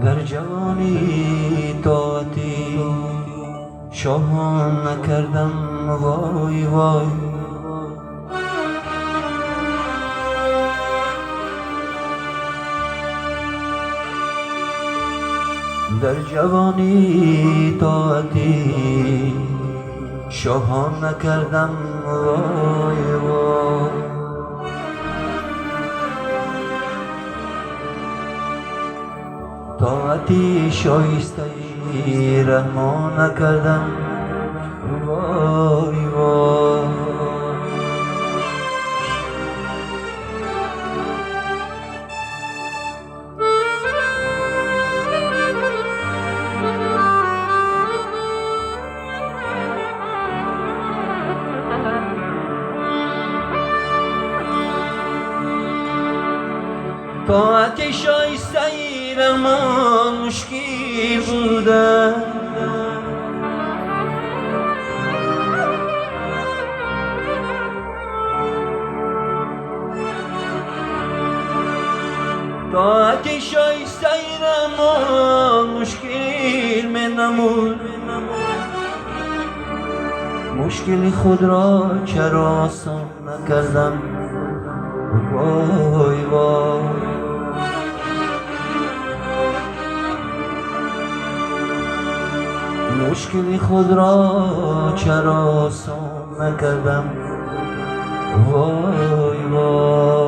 در جوانی طاعتی شاهان نکردم، وای وای. در جوانی طاعتی شاهان نکردم، وای وای. طاعتی شایسته رحمان نکردم، وای وای. طاعت شایسته رحمان مشکل بوده، طاعت شایسته رحمان مشکل می نمود. مشکل خود را چرا آسان نکردم، وای وای. مشکل خود را چرا آسان نکردم، وای وای.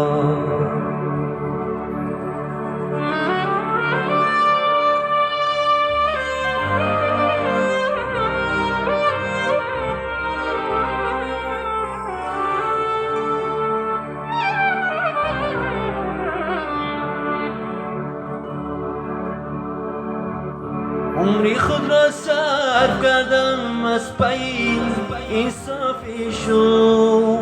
عمری خود را صرف کردم از پی انصافی شو،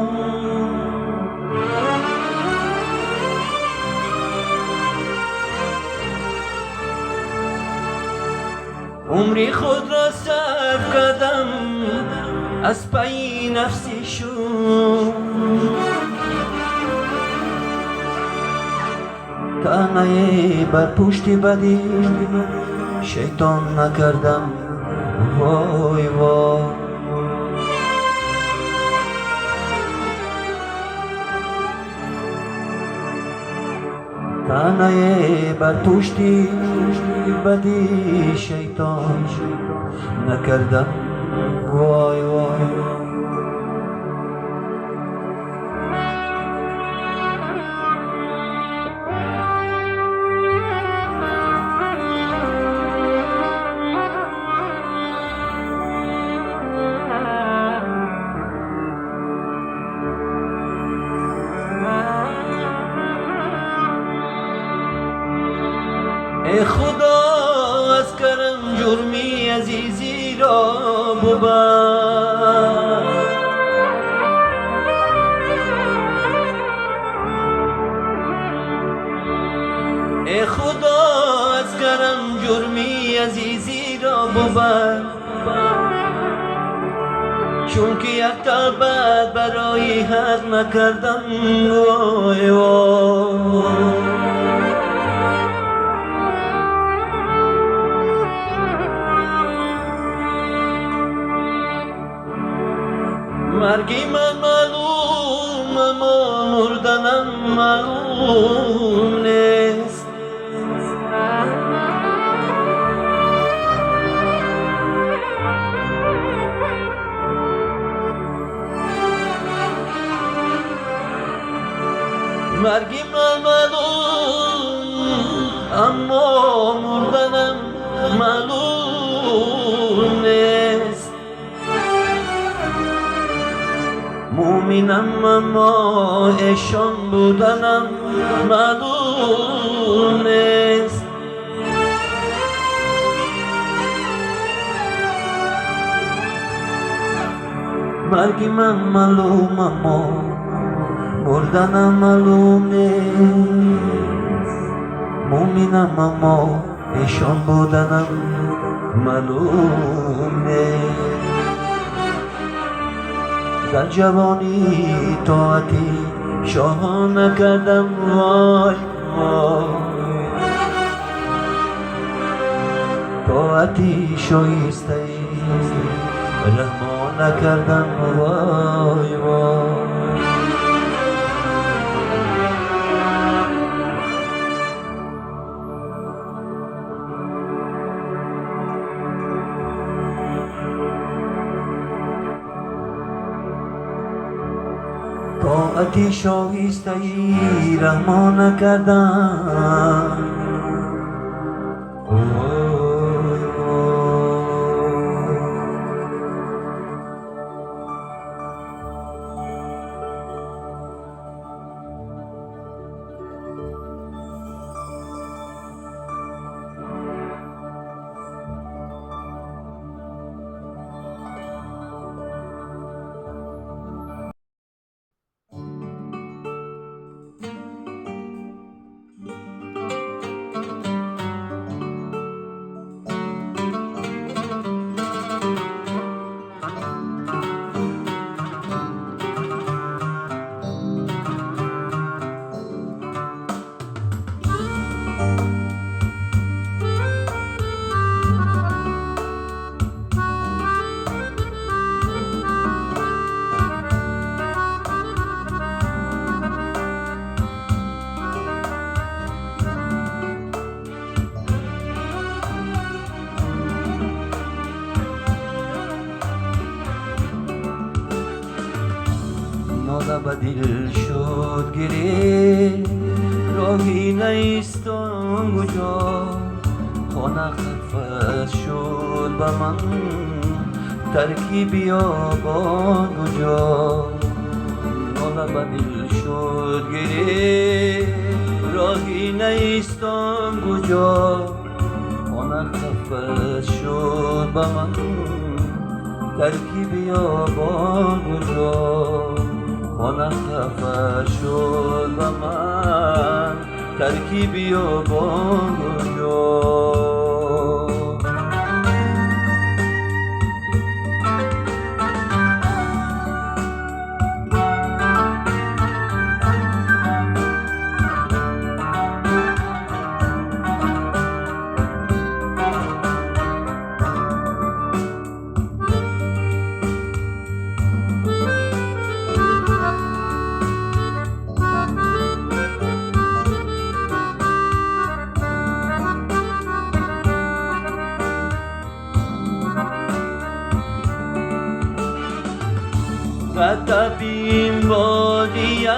عمری خود را صرف کردم از پی نفسی شو. تنهایی بر پشت بدی شیطان نکردم، وای وای. تنهایی بر پشت بدی شیطان نکردم، وای وای. ای خدا از کرم جرمی عزیزی را ببر، ای خدا از کرم جرمی عزیزی را ببر. چون که یک تابت برای حق نکردم، وای وای. مرگی من معلوم اما مردنم معلوم نیست. مرگی من معلوم اما مردنم معلوم نیست. مومنم اما ایشان بودنم معلوم نیست. مرگی من معلوم اما مردنم معلوم نیست. مومنم اما ایشان بودنم معلوم نیست. در جوانی طاعتی شاهان نکردم، وای وای. طاعتی شایسته رحم نکردم وای وای. طاعتی شایسته رحم نکردم به دل شد گره راهی نیست آنجا خانه خفت شد به من ترکیبی آباد کجا ناله به دل شد گره راهی نیست آنجا خانه خفت شد به من ترکیبی آباد کجا خانه خفه شد و من ترکیبی و بانگو Katapim bodia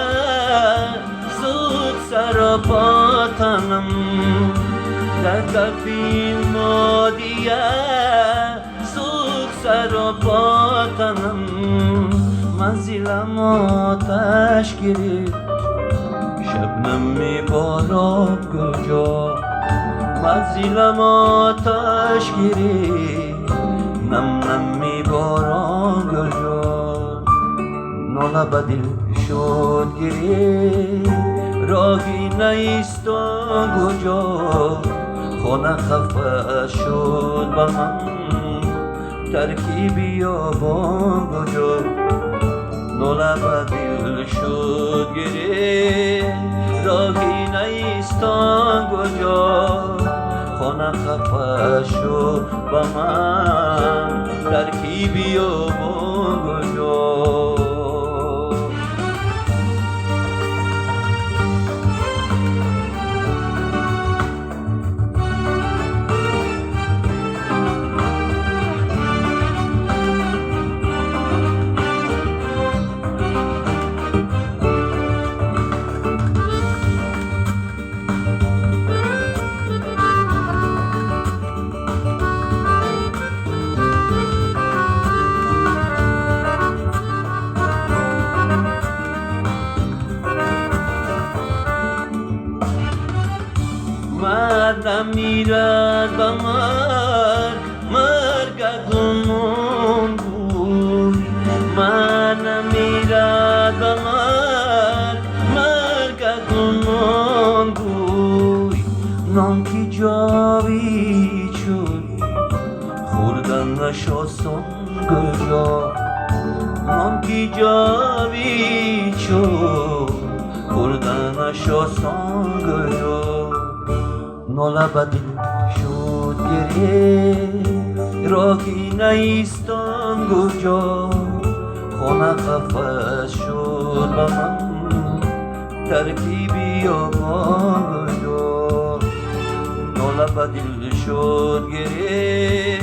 sukh sarapatanam Katapim bodia sukh sarapatanam Manzilam atash girit shabnam mein barab kuja Manzilam atash girit nam nam mein barab kuja ناله به دل شد گره راهی نیست کجا خانه خفه شد به من ترکیبی آبان کجا ناله به دل شد گره راهی نیست کجا خانه خفه شد به من ترکیبی آبان کجا میرد به مرگ گمان بود من میرد به مرگ گمان بود نان کی جاوی شد خوردنش آسان کجا نان کی جاوی شد خوردنش آسان کجا ناله به دل شد گریه راهی نیستان کجا خانه قفس شد به من ترکیبی آبان کجا ناله به دل شد گریه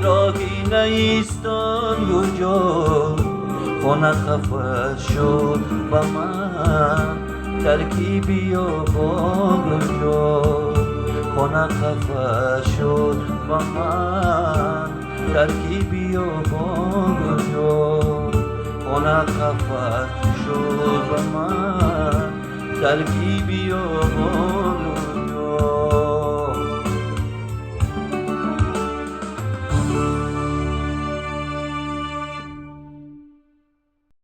راهی نیستان کجا خانه قفس شد به من ترکیبی آبان کجا خانه قفس شد به من ترکیبی آبان کجا خانه قفس شد به من ترکیبی آبان